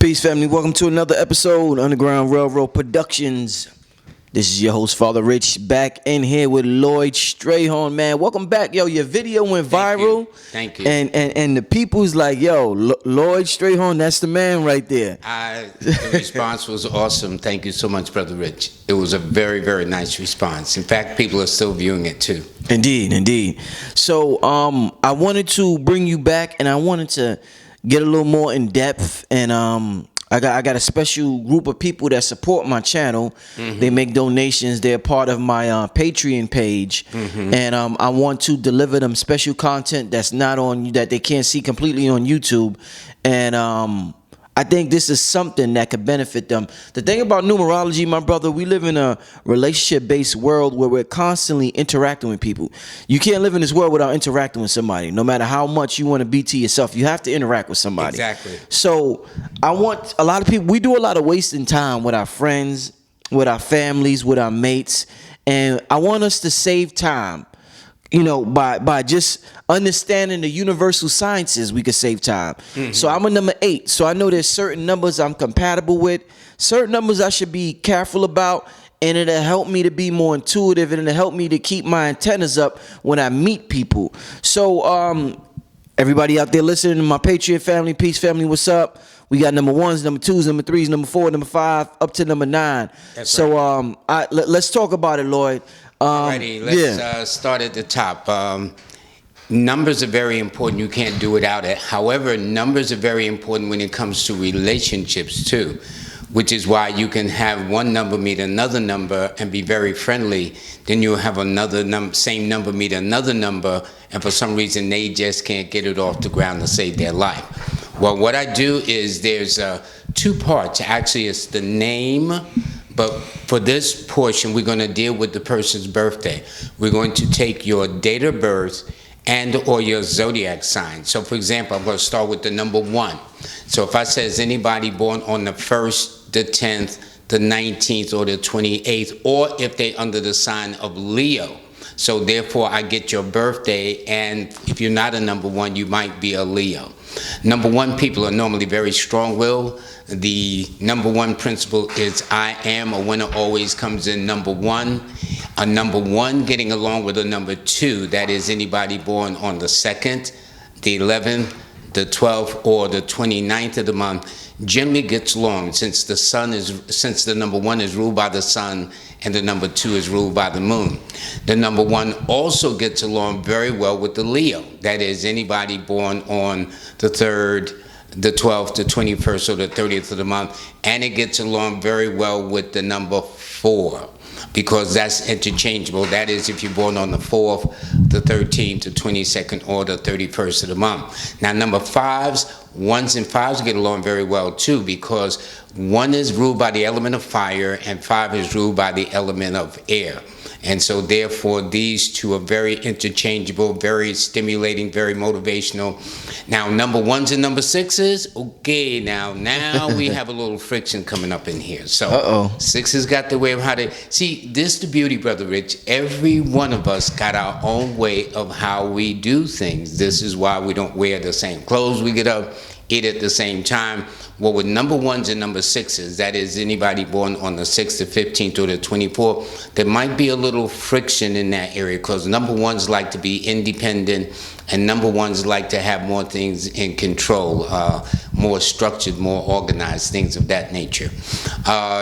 Peace, family. Welcome to another episode, Underground Railroad Productions. This is your host, Father Rich, back in here with Lloyd Strahorn, man. Welcome back, yo. Your video went viral. Thank you. And the people's like, yo, Lloyd Strahorn, that's the man right there. The response was awesome. Thank you so much, Brother Rich. It was a very, very nice response. In fact, people are still viewing it too. Indeed. So I wanted to bring you back, and I wanted to get a little more in depth, and I got a special group of people that support my channel. Mm-hmm. They make donations. They're part of my Patreon page, and I want to deliver them special content that's not on that they can't see completely on YouTube, and I think this is something that could benefit them. The thing about numerology, my brother, we live in a relationship-based world where we're constantly interacting with people. You can't live in this world without interacting with somebody. No matter how much you want to be to yourself, you have to interact with somebody. Exactly. So I want a lot of people, we do a lot of wasting time with our friends, with our families, with our mates, and I want us to save time. You know, by just understanding the universal sciences, we could save time. Mm-hmm. So I'm a number 8. So I know there's certain numbers I'm compatible with, certain numbers I should be careful about, and it'll help me to be more intuitive, and it'll help me to keep my antennas up when I meet people. So everybody out there listening to my Patriot family, Peace family, what's up? We got number 1s, number 2s, number 3s, number 4, number 5, up to number 9. That's so right. Let's talk about it, Lloyd. Alrighty, let's start at the top. Numbers are very important. You can't do without it. However, numbers are very important when it comes to relationships too, which is why you can have one number meet another number and be very friendly. Then you'll have another same number meet another number, and for some reason they just can't get it off the ground to save their life. Well, what I do is there's 2 parts. Actually, it's the name. But for this portion, we're going to deal with the person's birthday. We're going to take your date of birth and or your zodiac sign. So, for example, I'm going to start with the number 1. So if I say, is anybody born on the 1st, the 10th, the 19th, or the 28th, or if they under the sign of Leo. So therefore, I get your birthday, and if you're not a number 1, you might be a Leo. Number 1 people are normally very strong-willed. The number 1 principle is I am. A winner always comes in number 1. A number 1 getting along with a number 2, that is anybody born on the 2nd, the 11th, the 12th, or the 29th of the month, generally gets along since the number 1 is ruled by the sun and the number 2 is ruled by the moon. The number 1 also gets along very well with the Leo. That is anybody born on the 3rd, the 12th, the 21st, or the 30th of the month, and it gets along very well with the number 4. Because that's interchangeable. That is if you're born on the 4th, the 13th, the 22nd, or the 31st of the month. Now, number 5s, 1s and 5s get along very well too, because 1 is ruled by the element of fire and 5 is ruled by the element of air. And so therefore these 2 are very interchangeable, very stimulating, very motivational. Now number 1s and number 6s, okay, now we have a little friction coming up in here. So 6s got the way of how they, see, this the beauty, Brother Rich, every one of us got our own way of how we do things. This is why we don't wear the same clothes, we get up, eat at the same time. Well, with number 1s and number 6s, that is anybody born on the 6th, the 15th, or the 24th, there might be a little friction in that area because number 1s like to be independent and number 1s like to have more things in control, more structured, more organized, things of that nature.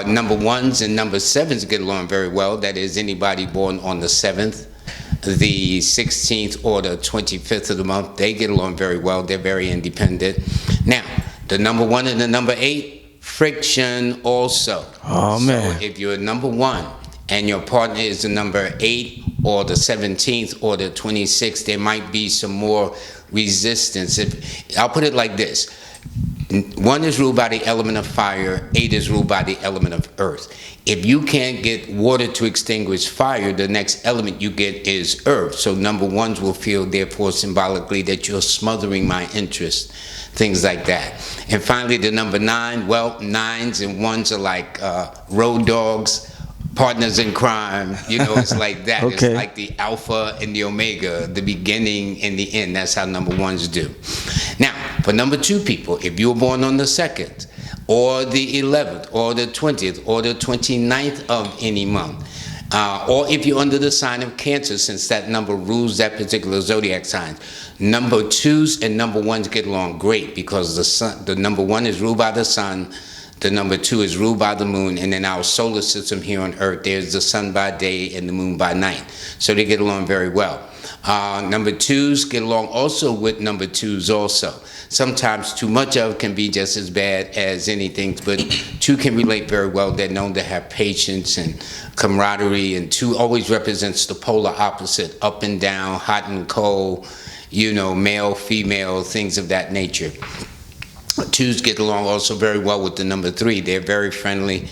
Number 1s and number 7s get along very well. That is anybody born on the 7th, the 16th, or the 25th of the month. They get along very well. They're very independent. Now, the number 1 and the number 8, friction also. Oh, man. So if you're number 1 and your partner is the number 8 or the 17th or the 26th, there might be some more resistance. I'll put it like this. 1 is ruled by the element of fire, 8 is ruled by the element of earth. If you can't get water to extinguish fire, the next element you get is earth. So number 1s will feel, therefore, symbolically that you're smothering my interest, things like that. And finally, the number 9, well, 9s and 1s are like road dogs, partners in crime, you know, it's like that. Okay. It's like the alpha and the omega, the beginning and the end. That's how number 1s do. Now, for number 2 people, if you were born on the 2nd, or the 11th, or the 20th, or the 29th of any month. Or if you're under the sign of Cancer, since that number rules that particular zodiac sign. Number 2s and number 1s get along great because the number 1 is ruled by the sun, the number 2 is ruled by the moon, and in our solar system here on Earth, there's the sun by day and the moon by night. So they get along very well. Number 2s get along also with number 2s also. Sometimes too much of can be just as bad as anything, but 2 can relate very well. They're known to have patience and camaraderie, and 2 always represents the polar opposite, up and down, hot and cold, male, female, things of that nature. 2s get along also very well with the number 3. They're very friendly,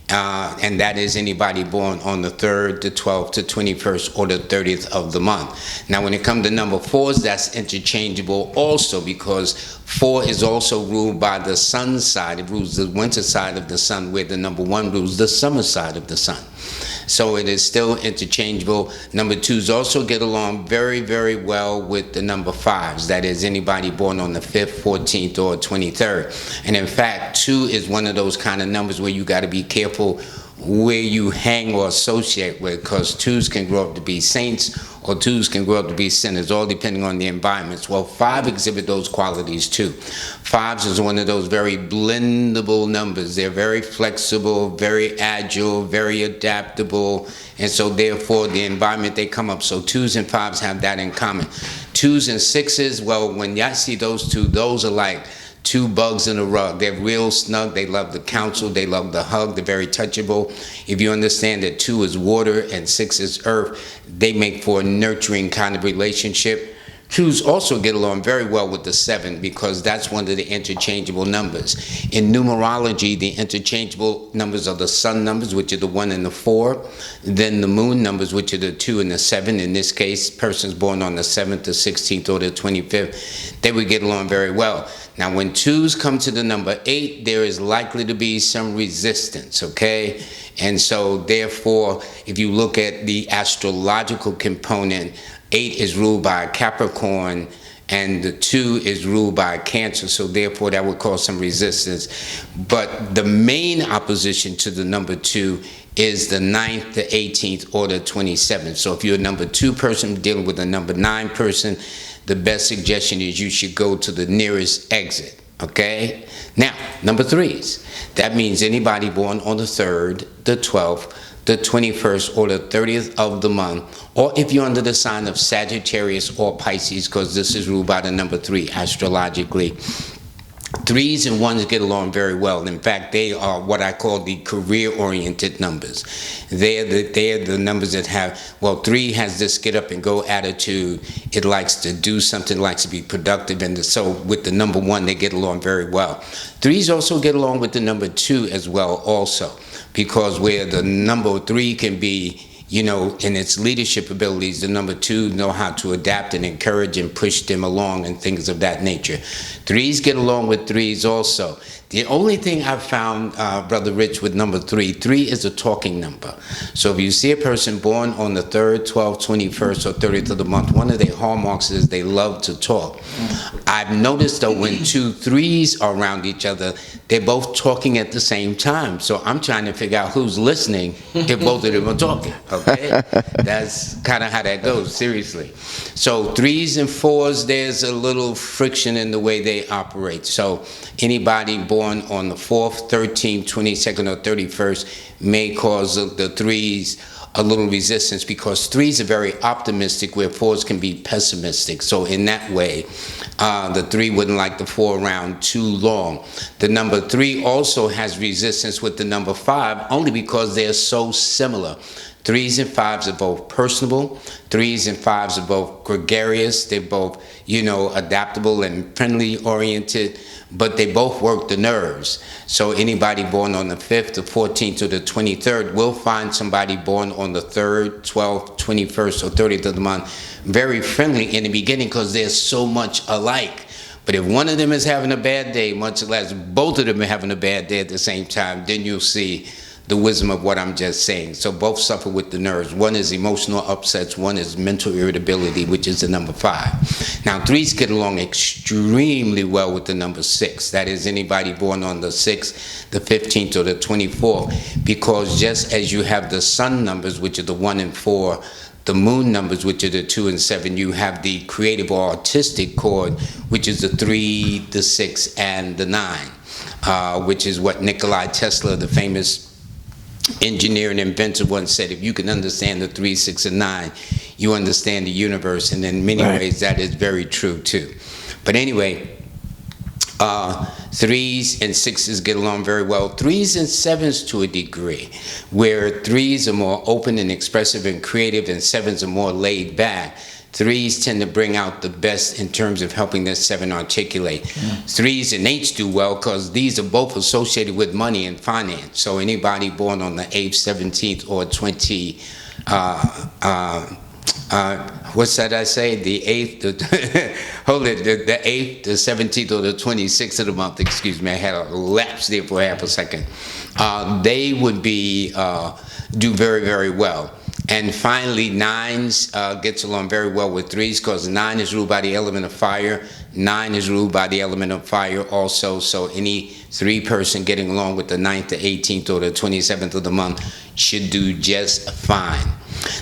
and that is anybody born on the 3rd, the 12th, the 21st, or the 30th of the month. Now, when it comes to number 4s, that's interchangeable also because 4 is also ruled by the sun side. It rules the winter side of the sun, where the number 1 rules the summer side of the sun. So it is still interchangeable. Number 2s also get along very, very well with the number 5s. That is anybody born on the 5th, 14th, or 23rd. And in fact, 2 is one of those kind of numbers where you got to be careful where you hang or associate with, because 2s can grow up to be saints or 2s can grow up to be sinners, all depending on the environments. Well, 5 exhibit those qualities too. 5s is one of those very blendable numbers. They're very flexible, very agile, very adaptable, and so therefore the environment they come up. So 2s and 5s have that in common. 2s and 6s, well, when y'all see those 2, those are like 2 bugs in a rug. They're real snug. They love the counsel. They love the hug. They're very touchable. If you understand that 2 is water and 6 is earth, they make for a nurturing kind of relationship. 2s also get along very well with the 7 because that's one of the interchangeable numbers. In numerology, the interchangeable numbers are the sun numbers, which are the 1 and the 4. Then the moon numbers, which are the 2 and the 7. In this case, persons born on the 7th, the 16th, or the 25th, they would get along very well. Now, when 2s come to the number 8, there is likely to be some resistance, okay? And so, therefore, if you look at the astrological component, 8 is ruled by Capricorn, and the 2 is ruled by Cancer, so therefore that would cause some resistance. But the main opposition to the number 2 is the 9th, the 18th, or the 27th. So if you're a number 2 person dealing with a number 9 person, the best suggestion is you should go to the nearest exit, okay? Now, number 3s. That means anybody born on the 3rd, the 12th, the 21st, or the 30th of the month, or if you're under the sign of Sagittarius or Pisces, because this is ruled by the number 3 astrologically. 3s and 1s get along very well. In fact, they are what I call the career-oriented numbers. They're the numbers that have, well, 3 has this get-up-and-go attitude. It likes to do something, likes to be productive, and so with the number 1, they get along very well. 3s also get along with the number 2 as well also, because where the number 3 can be, in its leadership abilities, the number 2 know how to adapt and encourage and push them along and things of that nature. 3s get along with 3s also. The only thing I've found, Brother Rich, with number 3 is a talking number. So if you see a person born on the 3rd, 12th, 21st, or 30th of the month, one of their hallmarks is they love to talk. I've noticed, though, when 2 3s are around each other, they're both talking at the same time. So I'm trying to figure out who's listening if both of them are talking, okay? That's kind of how that goes, seriously. So 3s and 4s, there's a little friction in the way they operate. So anybody born on the 4th, 13th, 22nd, or 31st may cause the 3s a little resistance because 3s are very optimistic where 4s can be pessimistic. So in that way, the 3 wouldn't like the 4 around too long. The number 3 also has resistance with the number 5 only because they're so similar. 3s and 5s are both personable. 3s and 5s are both gregarious. They're both, adaptable and friendly oriented, but they both work the nerves. So anybody born on the 5th, the 14th, or the 23rd will find somebody born on the 3rd, 12th, 21st, or 30th of the month very friendly in the beginning because they're so much alike. But if one of them is having a bad day, much less both of them are having a bad day at the same time, then you'll see the wisdom of what I'm just saying. So both suffer with the nerves. One is emotional upsets, one is mental irritability, which is the number 5. Now, 3s get along extremely well with the number 6. That is anybody born on the 6th, the 15th, or the 24th, because just as you have the sun numbers, which are the 1 and 4, the moon numbers, which are the 2 and 7, you have the creative or artistic chord, which is the 3, the 6, and the 9, which is what Nikola Tesla, the famous engineer and inventor, once said: if you can understand the 3, 6, and 9, you understand the universe. And in many ways, that is very true too. But anyway, 3s and 6s get along very well. 3s and 7s to a degree, where 3s are more open and expressive and creative, and 7s are more laid back. 3s tend to bring out the best in terms of helping the 7 articulate. 3s and 8s do well because these are both associated with money and finance. So anybody born on the 8th, 17th, or 20, what's that I say? The 8th, hold it, the 8th, the 17th, or the 26th of the month, excuse me, I had a lapse there for half a second. They would be, do very, very well. And finally, 9s gets along very well with 3s because 9 is ruled by the element of fire. 9 is ruled by the element of fire also. So any 3 person getting along with the 9th, the 18th, or the 27th of the month should do just fine.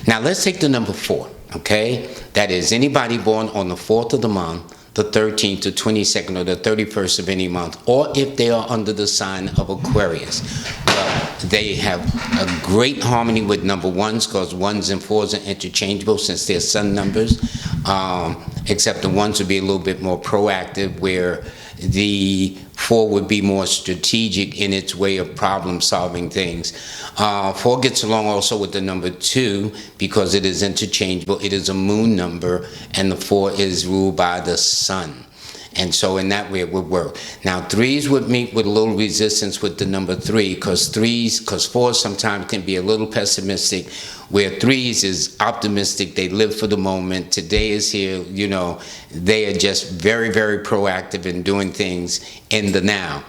Now let's take the number 4, okay? That is anybody born on the 4th of the month, the 13th, the 22nd, or the 31st of any month, or if they are under the sign of Aquarius. Well, they have a great harmony with number 1s because 1s and 4s are interchangeable since they're sun numbers, except the 1s would be a little bit more proactive, where the 4 would be more strategic in its way of problem solving things. 4 gets along also with the number 2 because it is interchangeable. It is a moon number, and the 4 is ruled by the sun. And so in that way it would work. Now 3s would meet with a little resistance with the number 3 because 4s sometimes can be a little pessimistic, where 3s is optimistic. They live for the moment. Today is here, you know. They are just very, very proactive in doing things in the now.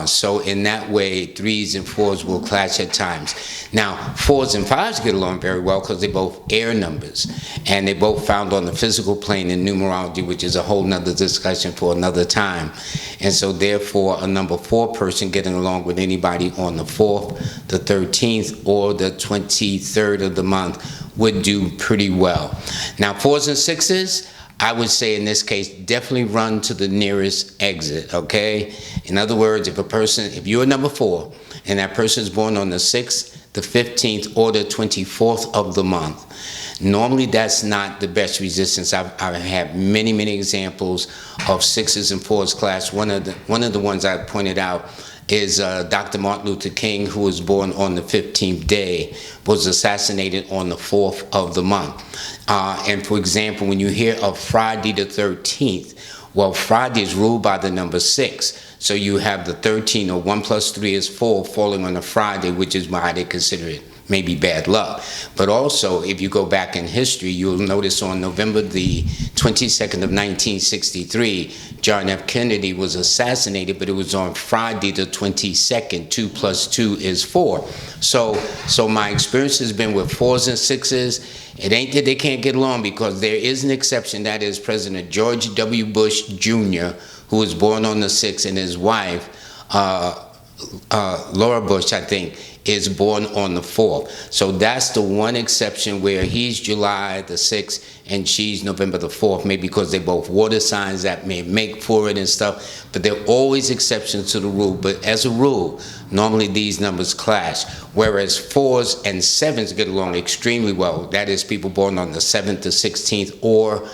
So in that way, 3s and 4s will clash at times. Now, 4s and 5s get along very well because they're both air numbers, and they're both found on the physical plane in numerology, which is a whole nother discussion for another time. And so therefore, a number 4 person getting along with anybody on the 4th, the 13th, or the 23rd of the month would do pretty well. Now, 4s and 6s, I would say in this case, definitely run to the nearest exit, okay? In other words, if you're number 4 and that person is born on the 6th, the 15th, or the 24th of the month, normally that's not the best resistance. I've had many, many examples of 6s and 4s clash. One of the ones I pointed out is Dr. Martin Luther King, who was born on the 15th day, was assassinated on the 4th of the month. And for example, when you hear of Friday the 13th, well, Friday is ruled by the number 6. So you have the 13, or 1 plus 3 is 4, falling on a Friday, which is why they consider it maybe bad luck. But also, if you go back in history, you'll notice on November the 22nd of 1963, John F. Kennedy was assassinated, but it was on Friday the 22nd. 2 plus 2 is 4. So my experience has been with 4s and 6s. It ain't that they can't get along, because there is an exception. That is President George W. Bush Jr., who was born on the 6th, and his wife, Laura Bush, I think, is born on the 4th. So that's the one exception, where he's July the 6th and she's November the 4th, maybe because they're both water signs, that may make for it and stuff. But there are always exceptions to the rule. But as a rule, normally these numbers clash, whereas 4s and 7s get along extremely well. That is people born on the 7th, the 16th, or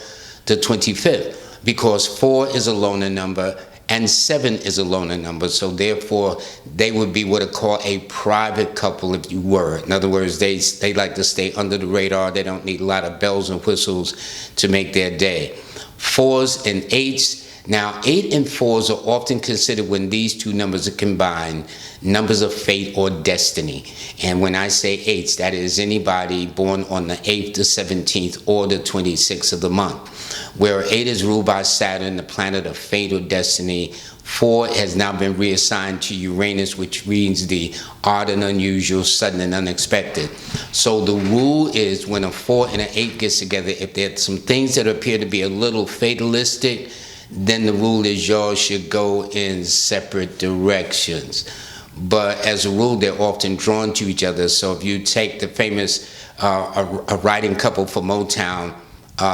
the 25th, because 4 is a loner number and 7 is a loner number. So therefore, they would be what I call a private couple, if you were. In other words, they like to stay under the radar. They don't need a lot of bells and whistles to make their day. 4s and 8s. Now, 8 and 4s are often considered, when these two numbers are combined, numbers of fate or destiny. And when I say 8s, that is anybody born on the 8th, the 17th, or the 26th of the month. Where 8 is ruled by Saturn, the planet of fate or destiny. 4 has now been reassigned to Uranus, which means the odd and unusual, sudden and unexpected. So the rule is when a 4 and an 8 gets together, if there's some things that appear to be a little fatalistic, then the rule is y'all should go in separate directions. But as a rule, they're often drawn to each other. So if you take the famous a writing couple for Motown,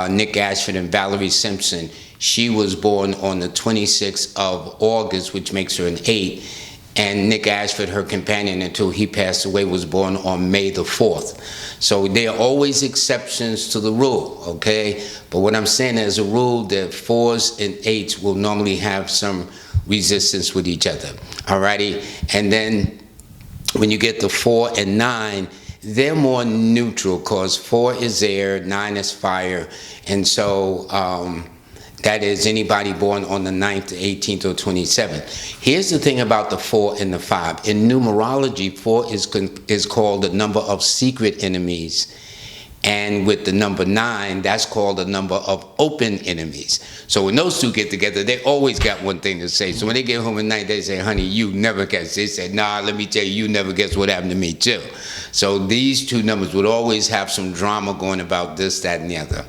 Nick Ashford and Valerie Simpson, she was born on the 26th of August, which makes her an 8. And Nick Ashford, her companion until he passed away, was born on May the 4th. So there are always exceptions to the rule, okay? But what I'm saying as a rule, that 4s and 8s will normally have some resistance with each other, alrighty? And then when you get to 4 and 9, they're more neutral because 4 is air, 9 is fire. And so that is anybody born on the 9th, 18th, or 27th. Here's the thing about the 4 and the 5. In numerology, 4 is called the number of secret enemies. And with the number 9, that's called the number of open enemies. So when those two get together, they always got one thing to say. So when they get home at night, they say, honey, you never guess. They say, nah, let me tell you, you never guess what happened to me too. So these two numbers would always have some drama going about this, that, and the other.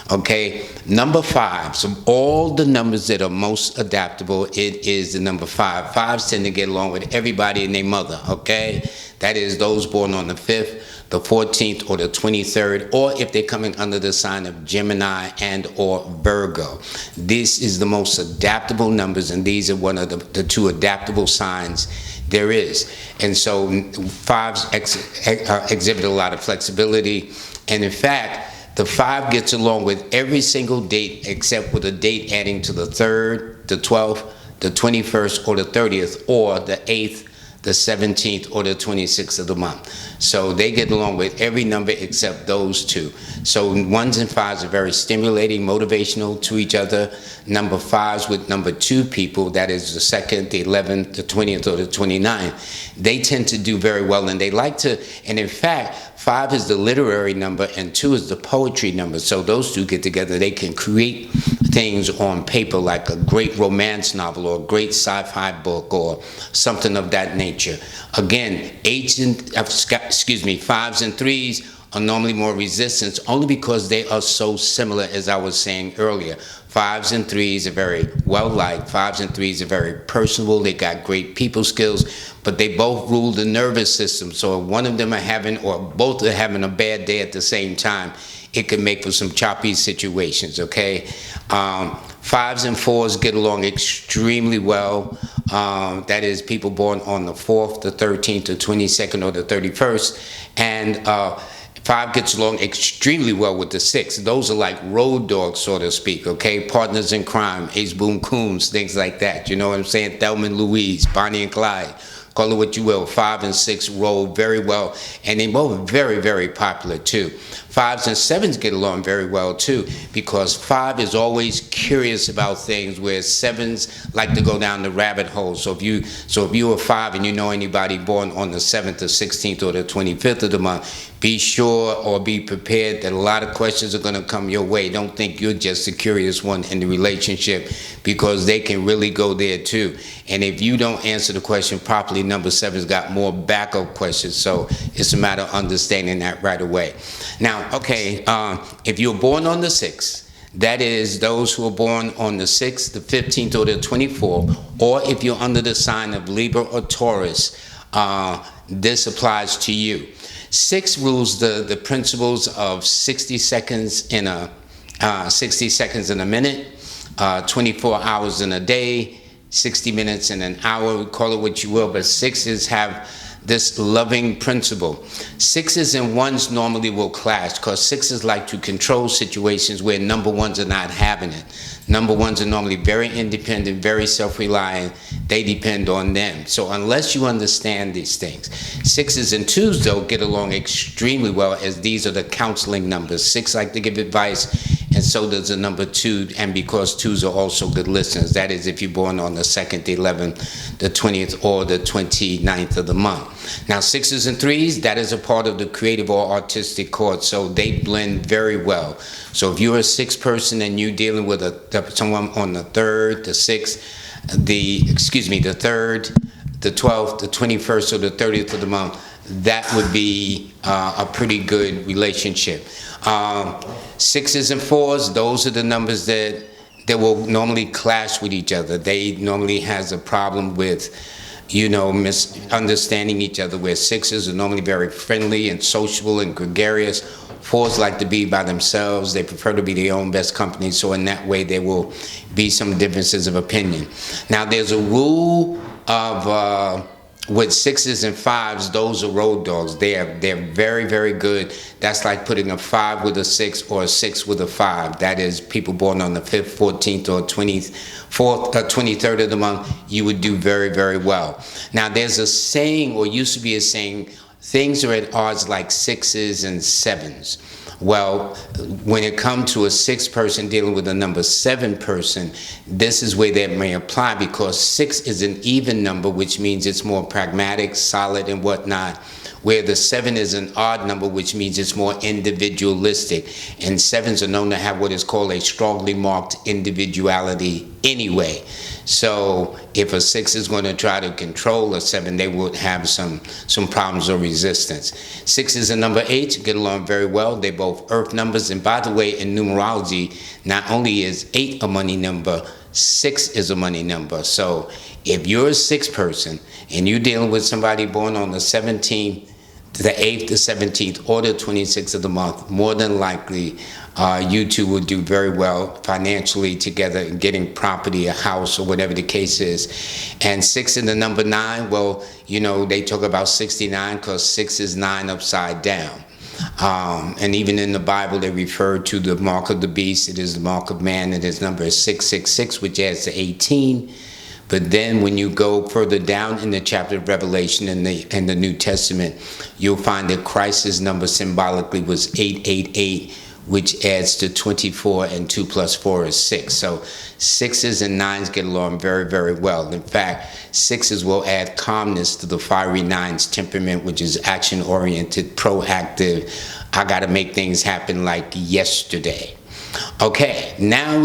Okay, number 5. So all the numbers that are most adaptable, it is the number 5. 5s tend to get along with everybody and their mother, okay? That is those born on the 5th, the 14th, or the 23rd, or if they're coming under the sign of Gemini and or Virgo. This is the most adaptable numbers, and these are one of the two adaptable signs there is. And so 5s exhibit a lot of flexibility, and in fact, the 5 gets along with every single date except with a date adding to the 3rd, the 12th, the 21st, or the 30th, or the 8th, the 17th, or the 26th of the month. So they get along with every number except those two. So 1s and 5s are very stimulating, motivational to each other. Number 5s with number 2 people, that is the 2nd, the 11th, the 20th, or the 29th, they tend to do very well, and they like to, and in fact, 5 is the literary number and 2 is the poetry number. So those two get together, they can create things on paper like a great romance novel or a great sci-fi book or something of that nature. Again, 5s and 3s are normally more resistant only because they are so similar, as I was saying earlier. 5s and 3s are very well liked. 5s and 3s are very personable. They got great people skills, but they both rule the nervous system. So if one of them are having, or both are having a bad day at the same time, it can make for some choppy situations, okay? 5s and 4s get along extremely well. That is people born on the 4th, the 13th, the 22nd, or the 31st. And 5 gets along extremely well with the 6. Those are like road dogs, so to speak, okay? Partners in crime, Ace Boone Coons, things like that. You know what I'm saying? Thelma and Louise, Bonnie and Clyde. Call it what you will. 5 and 6 roll very well, and they both very, very popular too. 5s and 7s get along very well too, because 5 is always curious about things, whereas 7s like to go down the rabbit hole. So if you are 5 and you know anybody born on the 7th, the 16th, or the 25th of the month, be sure or be prepared that a lot of questions are going to come your way. Don't think you're just the curious one in the relationship, because they can really go there too. And if you don't answer the question properly, number 7's got more backup questions. So it's a matter of understanding that right away. Now, okay, if you're born on the 6th, that is those who are born on the 6th, the 15th, or the 24th, or if you're under the sign of Libra or Taurus, this applies to you. 6 rules the principles of 60 seconds in a 60 seconds in a minute, 24 hours in a day, 60 minutes in an hour. Call it what you will, but 6s have this loving principle. 6s and 1s normally will clash because 6s like to control situations where number 1s are not having it. Number 1s are normally very independent, very self-reliant. They depend on them. So unless you understand these things, 6s and 2s though get along extremely well, as these are the counseling numbers. 6 like to give advice, and so does the number 2, and because 2s are also good listeners. That is if you're born on the 2nd, the 11th, the 20th, or the 29th of the month. Now 6s and 3s, that is a part of the creative or artistic chord, so they blend very well. So if you're a 6 person and you're dealing with someone on the 3rd, the 6th, the 3rd, the 12th, the 21st, or the 30th of the month, that would be a pretty good relationship. 6s and 4s, those are the numbers that will normally clash with each other. They normally has a problem with, misunderstanding each other, where 6s are normally very friendly and sociable and gregarious. 4s like to be by themselves. They prefer to be their own best company. So in that way, there will be some differences of opinion. Now, there's a rule of with 6s and 5s, those are road dogs. They're very, very good. That's like putting a 5 with a 6 or a 6 with a 5. That is, people born on the 5th, 14th, or 24th, 23rd of the month, you would do very, very well. Now, there's a saying, or used to be a saying, things are at odds like 6s and 7s. Well, when it comes to a 6 person dealing with a number 7 person, this is where that may apply, because 6 is an even number, which means it's more pragmatic, solid, and whatnot, where the 7 is an odd number, which means it's more individualistic. And 7s are known to have what is called a strongly marked individuality anyway. So if a 6 is going to try to control a 7, they would have some problems or resistance. 6 and number 8 get along very well. They're both earth numbers. And by the way, in numerology, not only is 8 a money number, 6 is a money number. So if you're a 6 person and you're dealing with somebody born on the 17th, the 8th, the 17th, or the 26th of the month, more than likely you two will do very well financially together in getting property, a house, or whatever the case is. And 6 and the number 9, well, they talk about 69 because 6 is 9 upside down. And even in the Bible, they refer to the mark of the beast. It is the mark of man, and his number is 666, which adds to 18. But then when you go further down in the chapter of Revelation in the New Testament, you'll find that Christ's number symbolically was 888, which adds to 24, and 2 plus 4 is 6. So 6s and 9s get along very, very well. In fact, 6s will add calmness to the fiery 9's temperament, which is action-oriented, proactive. I got to make things happen like yesterday. Okay, now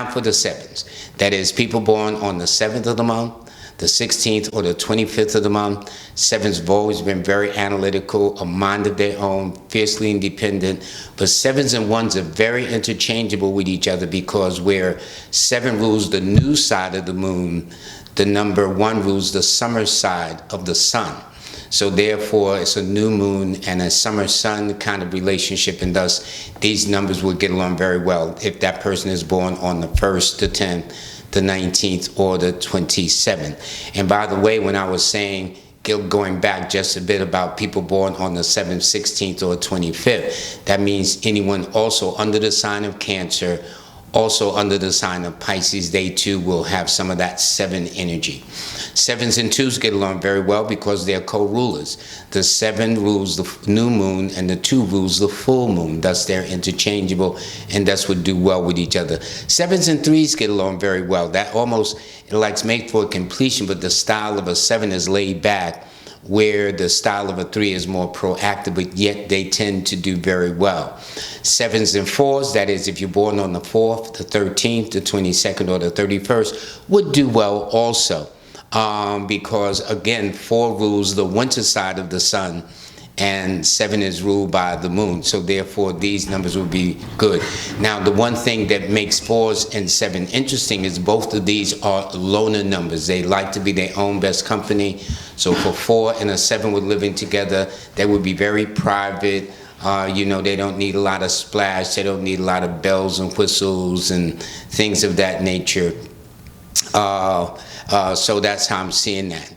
for the 7s. That is, people born on the 7th of the month, the 16th, or the 25th of the month. 7s have always been very analytical, a mind of their own, fiercely independent. But 7s and 1s are very interchangeable with each other, because where 7 rules the new side of the moon, the number 1 rules the summer side of the sun. So therefore, it's a new moon and a summer sun kind of relationship, and thus these numbers will get along very well if that person is born on the 1st, the 10th, the 19th, or the 27th. And by the way, when I was saying, going back just a bit about people born on the 7th, 16th, or 25th, that means anyone also under the sign of Cancer, also under the sign of Pisces, they too will have some of that 7 energy. 7s and 2s get along very well because they're co-rulers. The 7 rules the new moon and the 2 rules the full moon. Thus they're interchangeable and thus would do well with each other. 7s and 3s get along very well. That almost, it likes make for completion, but the style of a 7 is laid back, where the style of a 3 is more proactive, but yet they tend to do very well. 7s and 4s, that is, if you're born on the 4th, the 13th, the 22nd, or the 31st, would do well also. Because, again, 4 rules the winter side of the sun, and 7 is ruled by the moon. So therefore, these numbers will be good. Now, the one thing that makes 4s and 7 interesting is both of these are loner numbers. They like to be their own best company. So for 4 and a 7 with living together, they would be very private. They don't need a lot of splash. They don't need a lot of bells and whistles and things of that nature. So that's how I'm seeing that.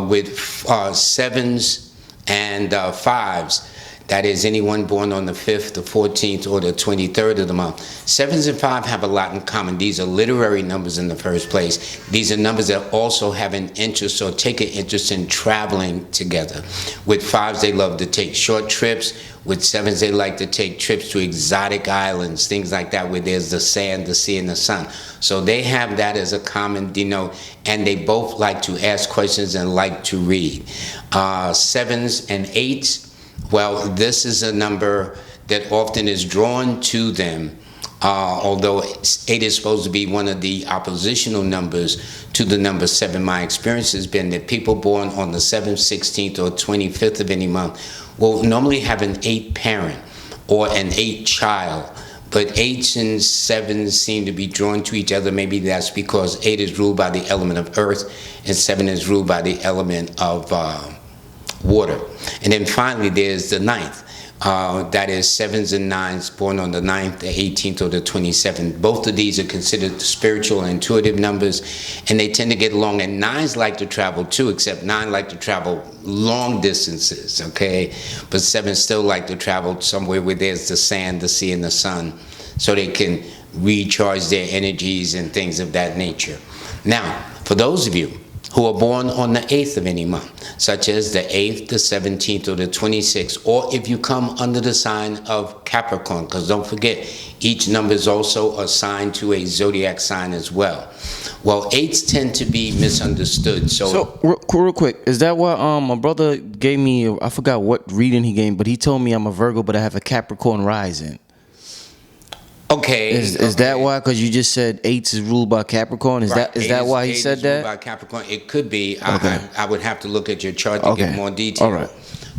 With 7s and 5s, that is anyone born on the 5th, the 14th, or the 23rd of the month. 7s and 5 have a lot in common. These are literary numbers in the first place. These are numbers that also have an interest or take an interest in traveling together. With 5s, they love to take short trips. With 7s, they like to take trips to exotic islands, things like that, where there's the sand, the sea, and the sun. So they have that as a common denote, and they both like to ask questions and like to read. 7s and 8s, well, this is a number that often is drawn to them although 8 is supposed to be one of the oppositional numbers to the number 7, my experience has been that people born on the 7th, 16th, or 25th of any month will normally have an 8 parent or an 8 child. But 8s and 7s seem to be drawn to each other. Maybe that's because 8 is ruled by the element of earth and 7 is ruled by the element of water. And then finally, there's the 9th. That is 7s and 9s born on the 9th, the 18th, or the 27th. Both of these are considered spiritual and intuitive numbers, and they tend to get along. And 9s like to travel too, except 9 like to travel long distances, okay? But 7s still like to travel somewhere where there's the sand, the sea, and the sun, so they can recharge their energies and things of that nature. Now, for those of you who are born on the 8th of any month, such as the 8th, the 17th, or the 26th, or if you come under the sign of Capricorn, because don't forget, each number is also assigned to a zodiac sign as well. Well, 8s tend to be misunderstood. So real quick, is that why my brother gave me, I forgot what reading he gave, but he told me I'm a Virgo, but I have a Capricorn rising. Okay. Is that why? Because you just said 8s is ruled by Capricorn. Is that why he said that? By Capricorn, it could be. Okay. I would have to look at your chart to get more detail. All right.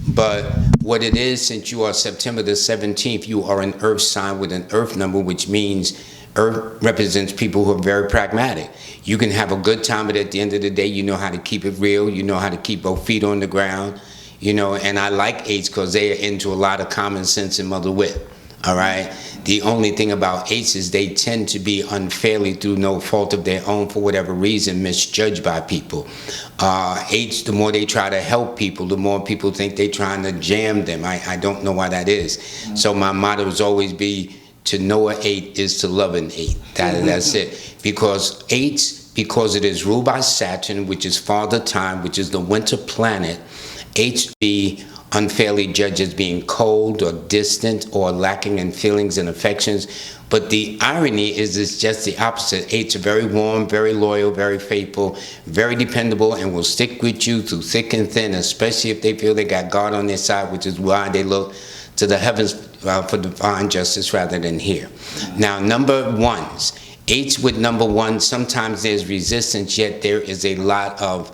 But what it is, since you are September the 17th, you are an Earth sign with an Earth number, which means Earth represents people who are very pragmatic. You can have a good time, but at the end of the day, you know how to keep it real. You know how to keep both feet on the ground. And I like 8s because they are into a lot of common sense and mother wit. All right. The only thing about 8s is they tend to be unfairly, through no fault of their own, for whatever reason, misjudged by people. 8s, the more they try to help people, the more people think they're trying to jam them. I don't know why that is. So my motto has always be, to know an 8 is to love an 8. That's it. Because 8s, because it is ruled by Saturn, which is Father Time, which is the winter planet, 8s be unfairly judged as being cold or distant or lacking in feelings and affections. But the irony is it's just the opposite. 8s are very warm, very loyal, very faithful, very dependable, and will stick with you through thick and thin, especially if they feel they got God on their side, which is why they look to the heavens for divine justice rather than here. Now, number 1s. 8s with number 1, sometimes there's resistance, yet there is a lot of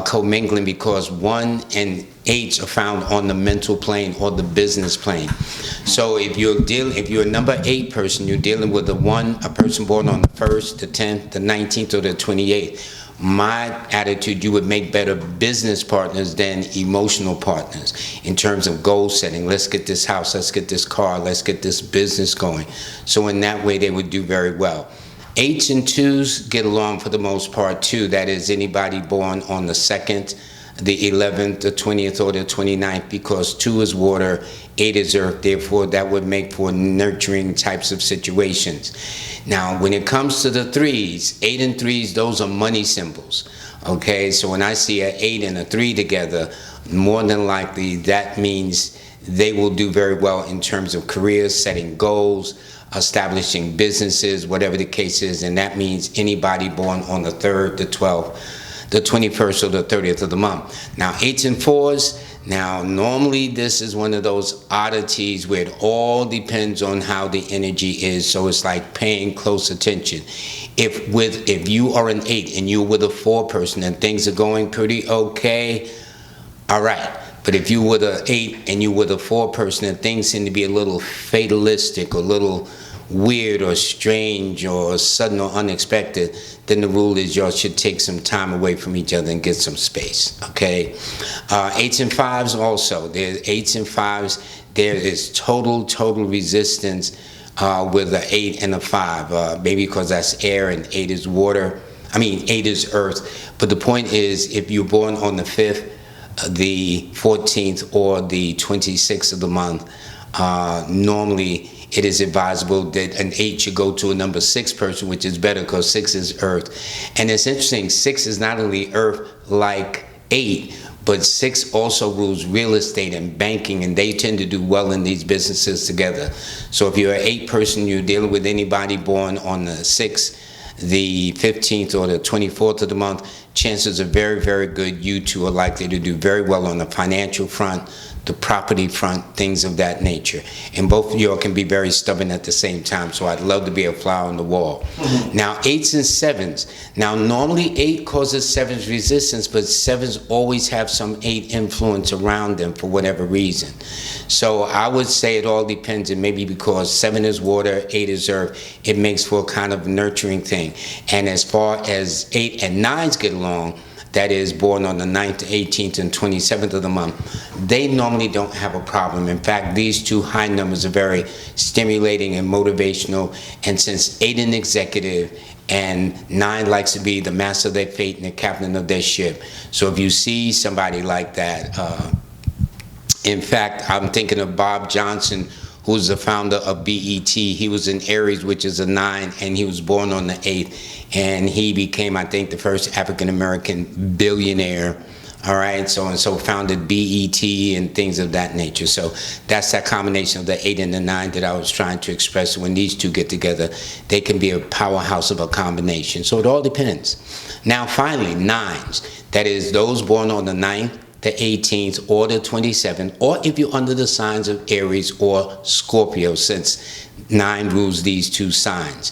commingling, because 1 and 8s are found on the mental plane or the business plane. So if you're a number 8 person, you're dealing with a person born on the 1st, the 10th, the 19th, or the 28th. My attitude, you would make better business partners than emotional partners in terms of goal setting. Let's get this house, let's get this car, let's get this business going. So in that way, they would do very well. 8s and 2s get along for the most part too. That is, anybody born on the 2nd, the 11th, the 20th, or the 29th, because 2 is water, 8 is earth. Therefore, that would make for nurturing types of situations. Now, when it comes to the 3s, 8 and 3s, those are money symbols. Okay, so when I see an 8 and a 3 together, more than likely that means they will do very well in terms of careers, setting goals, establishing businesses, whatever the case is. And that means anybody born on the 3rd, the 12th, the 21st, or the 30th of the month. Now, 8s and 4s, now normally this is one of those oddities where it all depends on how the energy is. So it's like paying close attention. If you are an 8 and you're with a 4 person and things are going pretty okay, all right. But if you're with an 8 and you're with a 4 person and things seem to be a little fatalistic or a little weird or strange or sudden or unexpected, then the rule is y'all should take some time away from each other and get some space, okay? 8s and 5s also. There's 8s and 5s. There is total resistance with an 8 and a 5. Maybe because that's air and 8 is water. 8 is earth. But the point is, if you're born on the 5th, the 14th, or the 26th of the month, normally it is advisable that an 8 should go to a number 6 person, which is better because 6 is earth. And it's interesting, 6 is not only earth like 8, but 6 also rules real estate and banking, and they tend to do well in these businesses together. So if you're an 8 person, you're dealing with anybody born on the 6th, the 15th, or the 24th of the month, chances are very, very good you two are likely to do very well on the financial front, the property front, things of that nature. And both of you all can be very stubborn at the same time, so I'd love to be a flower on the wall. Now, 8s and 7s. Now, normally 8 causes 7's resistance, but 7s always have some 8 influence around them for whatever reason. So I would say it all depends, and maybe because 7 is water, 8 is earth, it makes for a kind of nurturing thing. And as far as 8 and 9s get along, that is born on the 9th, 18th, and 27th of the month, they normally don't have a problem. In fact, these two high numbers are very stimulating and motivational. And since 8 is executive and 9 likes to be the master of their fate and the captain of their ship. So if you see somebody like that, in fact, I'm thinking of Bob Johnson, who's the founder of BET. He was in Aries, which is a 9, and he was born on the 8th. And he became, I think, the first African-American billionaire, all right? So founded BET and things of that nature. So that's that combination of the 8 and the 9 that I was trying to express. When these two get together, they can be a powerhouse of a combination. So it all depends. Now, finally, 9s. That is those born on the 9th, the 18th, or the 27th, or if you're under the signs of Aries or Scorpio, since 9 rules these two signs.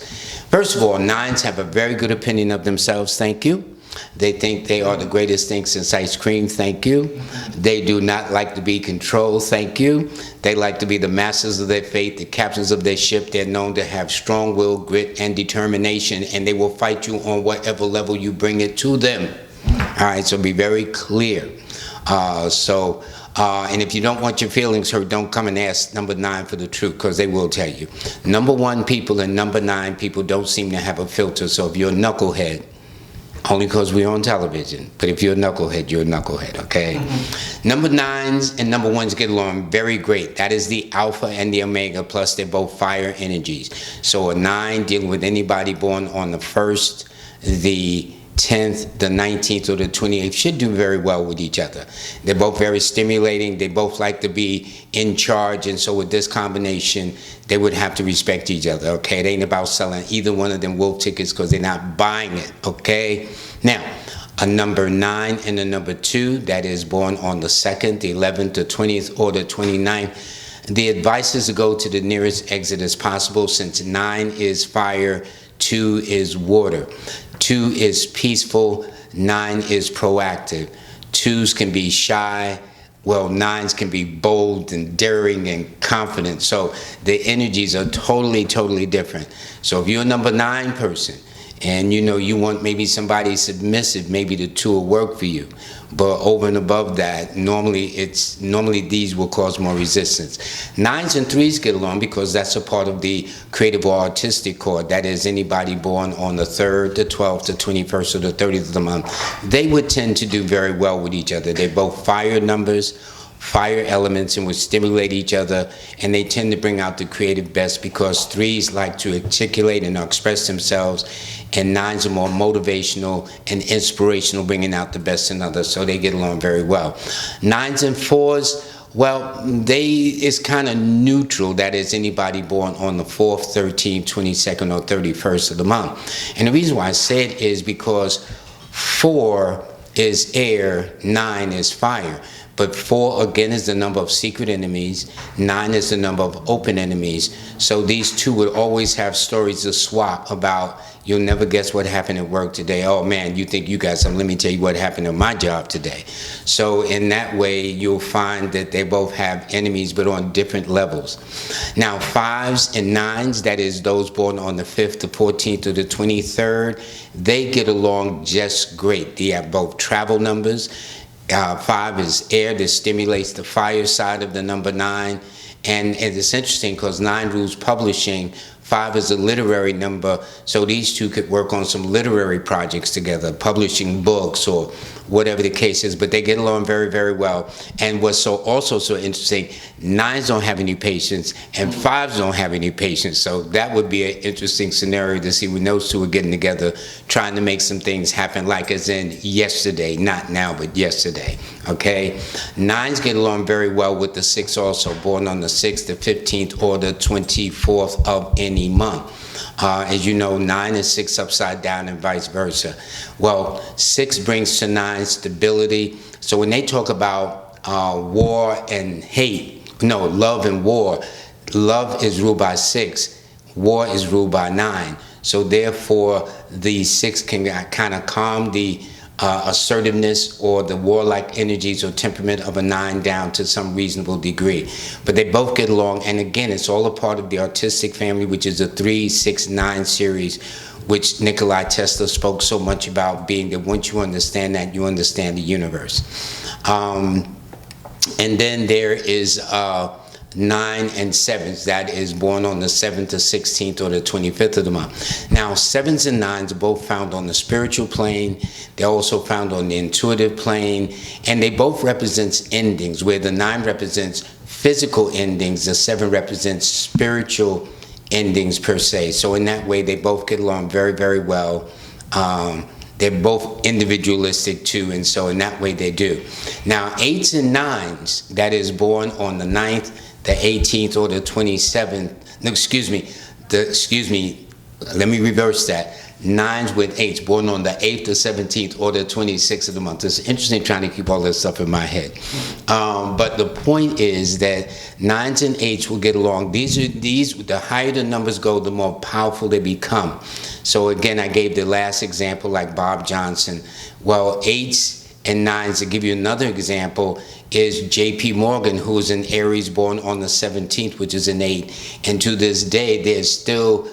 First of all, 9s have a very good opinion of themselves, thank you. They think they are the greatest thing since ice cream, thank you. They do not like to be controlled, thank you. They like to be the masters of their fate, the captains of their ship. They're known to have strong will, grit, and determination, and they will fight you on whatever level you bring it to them. All right, so be very clear. And if you don't want your feelings hurt, don't come and ask number 9 for the truth, because they will tell you. Number 1 people and number 9 people don't seem to have a filter. So if you're a knucklehead, only because we're on television, but if you're a knucklehead, you're a knucklehead, okay? Number 9s and number 1s get along very great. That is the alpha and the omega, plus they're both fire energies. So a 9 dealing with anybody born on the 1st, the 10th, the 19th, or the 28th should do very well with each other. They're both very stimulating. They both like to be in charge, and so with this combination, they would have to respect each other, okay? It ain't about selling either one of them wolf tickets because they're not buying it, okay? Now, a number 9 and a number 2 that is born on the 2nd, the 11th, the 20th, or the 29th, the advice is to go to the nearest exit as possible, since 9 is fire, 2 is water. 2 is peaceful, 9 is proactive. 2s can be shy, well, 9s can be bold and daring and confident. So the energies are totally, totally different. So if you're a number 9 person and you know you want maybe somebody submissive, maybe the 2 will work for you. But over and above that, normally these will cause more resistance. 9s and 3s get along because that's a part of the creative or artistic chord. That is anybody born on the 3rd, the 12th, the 21st, or the 30th of the month. They would tend to do very well with each other. They're both fire numbers, fire elements, and would stimulate each other, and they tend to bring out the creative best because 3s like to articulate and express themselves, and 9s are more motivational and inspirational, bringing out the best in others, so they get along very well. 9s and 4s, well, it's kind of neutral. That is anybody born on the 4th, 13th, 22nd, or 31st of the month. And the reason why I say it is because 4 is air, 9 is fire. But 4, again, is the number of secret enemies. 9 is the number of open enemies. So these two would always have stories to swap about. You'll never guess what happened at work today. Oh, man, you think you got something. Let me tell you what happened at my job today. So in that way, you'll find that they both have enemies, but on different levels. Now, 5s and 9s, that is those born on the 5th, the 14th, or the 23rd, they get along just great. They have both travel numbers. 5 is air that stimulates the fire side of the number 9. And it's interesting because 9 rules publishing. 5 is a literary number, so these two could work on some literary projects together, publishing books or whatever the case is, but they get along very, very well. And what's also so interesting, 9s don't have any patience and 5s don't have any patience, so that would be an interesting scenario to see when those two are getting together, trying to make some things happen, like as in yesterday, not now, but yesterday, okay? 9s get along very well with the 6 also, born on the 6th, the 15th, or the 24th of any month. As you know, 9 is 6 upside down and vice versa. Well, 6 brings to 9 stability. So when they talk about war and hate, no, love and war, love is ruled by 6, war is ruled by 9. So therefore, the 6 can kind of calm the assertiveness or the warlike energies or temperament of a 9 down to some reasonable degree. But they both get along, and again, it's all a part of the artistic family, which is a 3, 6, 9 series, which Nikola Tesla spoke so much about, being that once you understand that, you understand the universe. And then there is 9 and 7s, that is born on the 7th, the 16th, or the 25th of the month. Now, 7s and 9s are both found on the spiritual plane. They're also found on the intuitive plane, and they both represent endings, where the 9 represents physical endings, the 7 represents spiritual endings per se. So in that way, they both get along very, very well. They're both individualistic too, and so in that way they do. Now, 8s and 9s, that is born on the 9th, the 18th, or the 27th, let me reverse that. 9s with 8s, born on the 8th, the 17th, or the 26th of the month. It's interesting trying to keep all this stuff in my head. But the point is that 9s and 8s will get along. The higher the numbers go, the more powerful they become. So again, I gave the last example like Bob Johnson. Well, 8s and 9s, to give you another example, is J.P. Morgan, who is an Aries born on the 17th, which is an 8. And to this day, there's still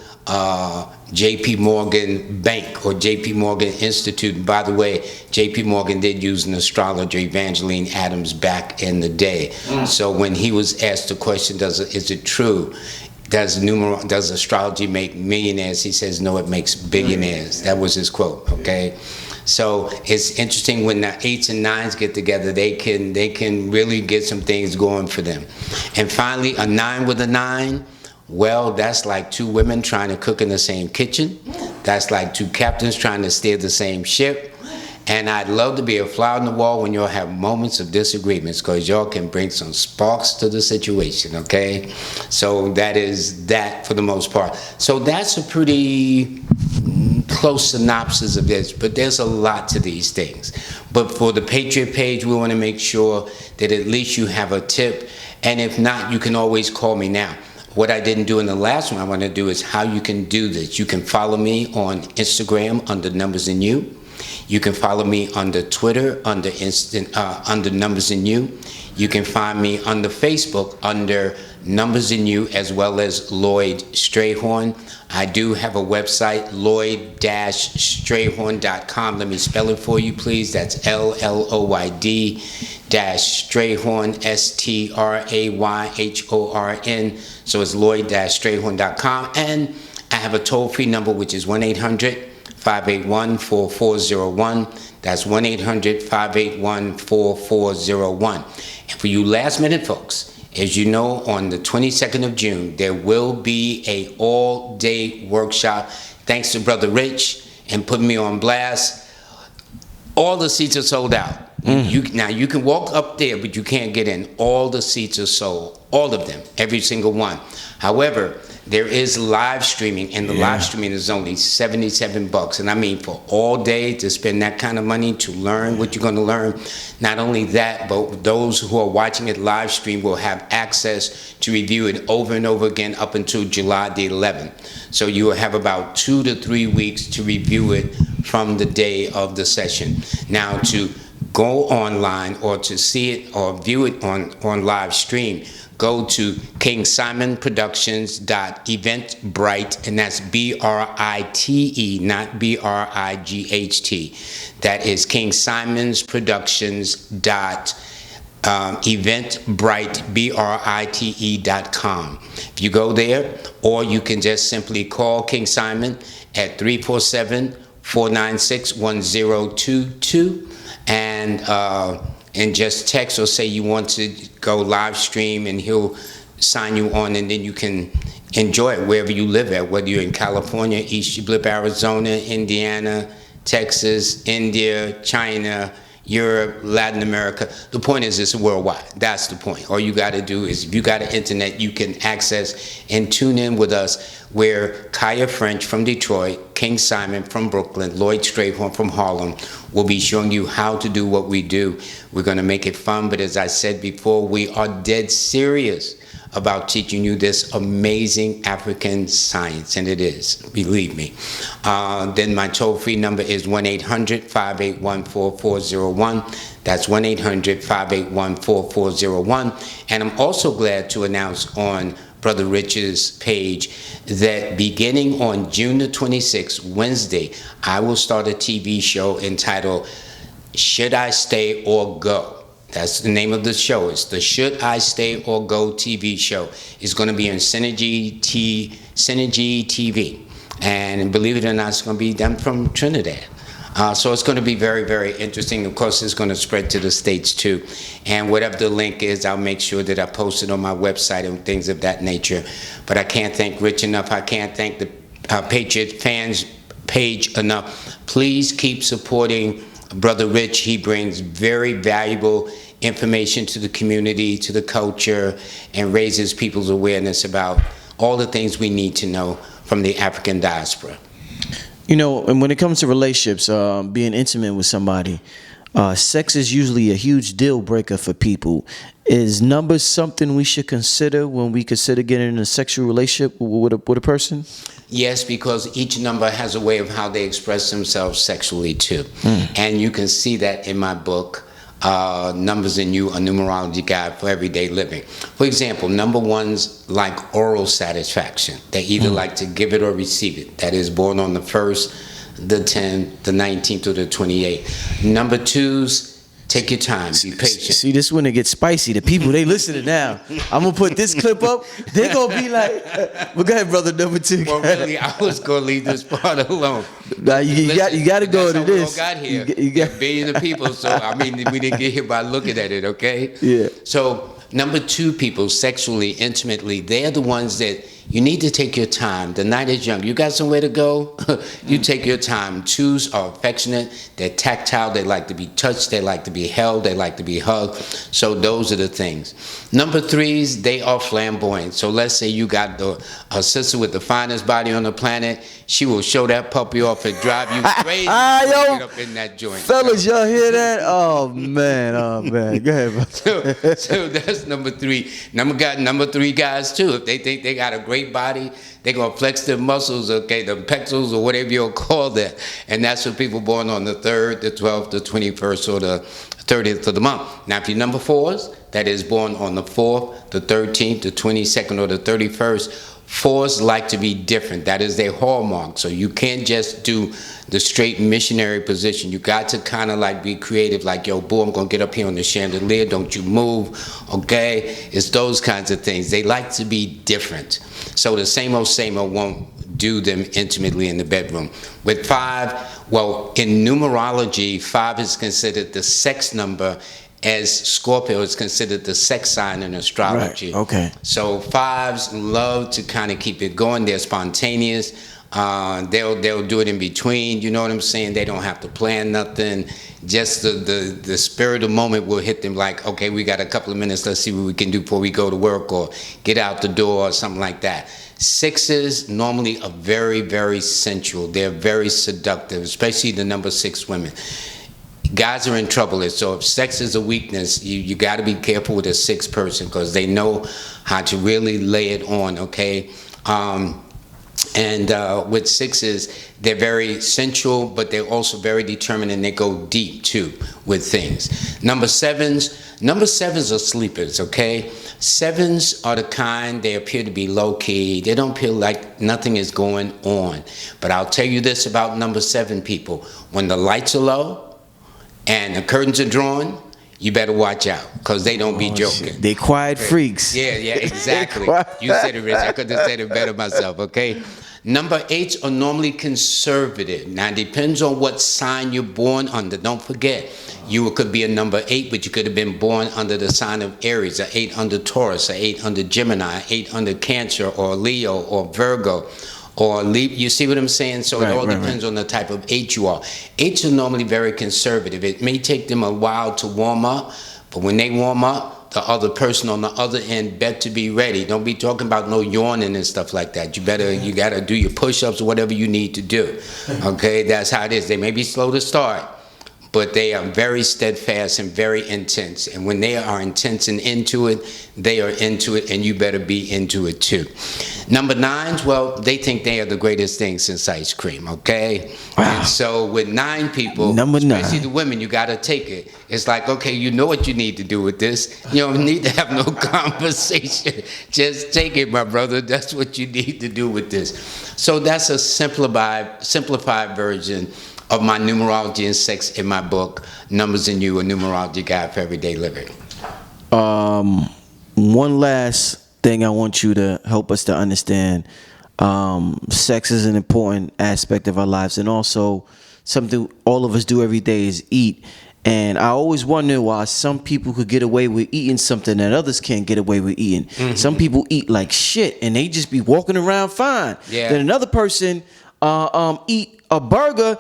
J.P. Morgan Bank or J.P. Morgan Institute. By the way, J.P. Morgan did use an astrologer, Evangeline Adams, back in the day. So when he was asked the question, is it true? Does astrology make millionaires? He says, no, it makes billionaires. That was his quote, okay? So it's interesting when the 8s and 9s get together, they can really get some things going for them. And finally, a 9 with a 9, well, that's like 2 women trying to cook in the same kitchen. That's like 2 captains trying to steer the same ship. And I'd love to be a fly on the wall when y'all have moments of disagreements, because y'all can bring some sparks to the situation, okay? So that is that for the most part. So that's a pretty close synopsis of this, but there's a lot to these things. But for the Patriot page, we want to make sure that at least you have a tip. And if not, you can always call me now. What I didn't do in the last one, I want to do is how you can do this. You can follow me on Instagram under Numbers in You. You can follow me under Twitter under Numbers in You. You can find me under Facebook under Numbers in You, as well as Lloyd Strahorn. I do have a website, Lloyd-Strahorn.com. Let me spell it for you, please. That's LLOYD-Strahorn, STRAYHORN. So it's Lloyd-Strahorn.com. And I have a toll-free number, which is 1-800-581-4401. That's 1-800-581-4401. And for you last-minute folks, as you know, on the 22nd of June, there will be a all-day workshop. Thanks to Brother Rich and putting me on blast. All the seats are sold out. Now, you can walk up there, but you can't get in. All the seats are sold. All of them. Every single one. However, there is live streaming, and the live streaming is only $77. And I mean, for all day to spend that kind of money to learn what you're going to learn. Not only that, but those who are watching it live stream will have access to review it over and over again up until July the 11th. So you will have about 2 to 3 weeks to review it from the day of the session. Now, to go online or to see it or view it on live stream, go to KingSimonProductions.eventbrite, and that's BRITE, not BRIGHT. That is KingSimonProductions.eventbrite, BRITE.com. If you go there, or you can just simply call King Simon at 347-496-1022, and just text or say you want to go live stream, and he'll sign you on, and then you can enjoy it wherever you live at, whether you're in California, East Blip, Arizona, Indiana, Texas, India, China, Europe, Latin America. The point is it's worldwide. That's the point. All you got to do is, if you got an internet, you can access and tune in with us, where Kaya French from Detroit, King Simon from Brooklyn, Lloyd Strahorn from Harlem will be showing you how to do what we do. We're going to make it fun, but as I said before, we are dead serious about teaching you this amazing African science, and it is, believe me. Then my toll-free number is 1-800-581-4401. That's 1-800-581-4401. And I'm also glad to announce on Brother Rich's page that beginning on June the 26th, Wednesday, I will start a TV show entitled Should I Stay or Go? That's the name of the show. It's the Should I Stay or Go TV show. It's going to be on Synergy TV. And believe it or not, it's going to be them from Trinidad. So it's going to be very, very interesting. Of course, it's going to spread to the States too. And whatever the link is, I'll make sure that I post it on my website and things of that nature. But I can't thank Rich enough. I can't thank the Patriot Fans page enough. Please keep supporting Brother Rich. He brings very valuable information to the community, to the culture, and raises people's awareness about all the things we need to know from the African diaspora. You know, and when it comes to relationships, being intimate with somebody, sex is usually a huge deal breaker for people. Is numbers something we should consider when we consider getting in a sexual relationship with a person? Yes, because each number has a way of how they express themselves sexually too. And you can see that in my book, Numbers in You, a numerology guide for everyday living. For example, number ones like oral satisfaction. They either like to give it or receive it. That is born on the 1st, the 10th, the 19th, or the 28th. Number twos, take your time, be patient. See, this is when it gets spicy. The people, they listening now. I'm going to put this clip up. They're going to be like, well, go ahead, brother, number two. Well, really, I was going to leave this part alone. Nah, you got to go to this. We all got here. You got a billion of people, so, I mean, we didn't get here by looking at it, okay? Yeah. So, number two people, sexually, intimately, they're the ones that you need to take your time. The night is young. You got somewhere to go? You take your time. Twos are affectionate. They're tactile. They like to be touched. They like to be held. They like to be hugged. So those are the things. Number threes, they are flamboyant. So let's say you got a sister with the finest body on the planet. She will show that puppy off and drive you crazy. Get up in that joint. Fellas, y'all hear that? Oh, man. Go ahead, bro. So that's number three. Number three guys, too. If they think they got a great body, they're going to flex their muscles, okay, the pectorals or whatever you'll call that. And that's for people born on the 3rd, the 12th, the 21st, or the 30th of the month. Now, if you're number fours, that is born on the 4th, the 13th, the 22nd, or the 31st, fours like to be different. That is their hallmark. So you can't just do the straight missionary position. You got to kind of like be creative, like, yo, boy, I'm going to get up here on the chandelier. Don't you move, okay? It's those kinds of things. They like to be different. So the same old won't do them intimately in the bedroom. With five, well, in numerology, 5 is considered the sex number, as Scorpio is considered the sex sign in astrology. Right. Okay. So 5s love to kind of keep it going. They're spontaneous. They'll do it in between. You know what I'm saying? They don't have to plan nothing. Just the spirit of the moment will hit them like, okay, we got a couple of minutes. Let's see what we can do before we go to work or get out the door or something like that. 6s normally are very, very sensual. They're very seductive, especially the number 6 women. Guys are in trouble. So if sex is a weakness, you got to be careful with a 6 person because they know how to really lay it on, okay? With 6s, they're very sensual, but they're also very determined and they go deep too with things. Number 7s are sleepers, okay? 7s are the kind, they appear to be low-key. They don't feel like nothing is going on. But I'll tell you this about number 7 people. When the lights are low, and the curtains are drawn, you better watch out, because they don't be joking. Shit. They quiet freaks. Yeah, exactly. You said it, Rich. I could have said it better myself, okay? Number 8s are normally conservative. Now, it depends on what sign you're born under. Don't forget, you could be a number 8, but you could have been born under the sign of Aries, or 8 under Taurus, or 8 under Gemini, 8 under Cancer, or Leo, or Virgo. or leap. You see what I'm saying? So it all depends on the type of 8 you are. 8s are normally very conservative. It may take them a while to warm up, but when they warm up, the other person on the other end better be ready. Don't be talking about no yawning and stuff like that. You gotta do your push-ups or whatever you need to do. Okay, that's how it is. They may be slow to start, but they are very steadfast and very intense. And when they are intense and into it, they are into it, and you better be into it too. Number 9s, well, they think they are the greatest thing since ice cream, okay? Wow. And so with 9 people, especially the women, you got to take it. It's like, okay, you know what you need to do with this. You don't need to have no conversation. Just take it, my brother. That's what you need to do with this. So that's a simplified version of my numerology and sex in my book, Numbers in You, a numerology guide for everyday living. One last thing I want you to help us to understand. Sex is an important aspect of our lives, and also something all of us do every day is eat. And I always wonder why some people could get away with eating something that others can't get away with eating. Mm-hmm. Some people eat like shit and they just be walking around fine. Yeah. Then another person eat a burger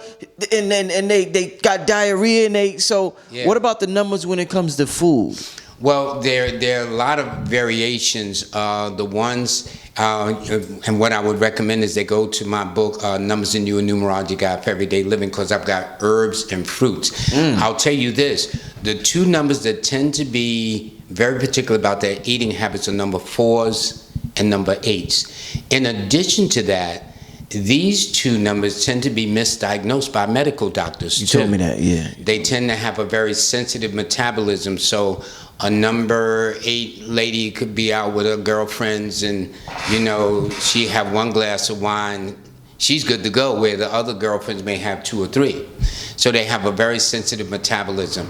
and they got diarrhea and what about the numbers when it comes to food? Well, there are a lot of variations. The ones, and what I would recommend is they go to my book, Numbers in You, a numerology guide for everyday living, because I've got herbs and fruits. I'll tell you this, the 2 numbers that tend to be very particular about their eating habits are number 4s and number 8s. In addition to that, these 2 numbers tend to be misdiagnosed by medical doctors. You told me that, yeah. They tend to have a very sensitive metabolism, so a number 8 lady could be out with her girlfriends and, she have 1 glass of wine, she's good to go, where the other girlfriends may have 2 or 3. So they have a very sensitive metabolism.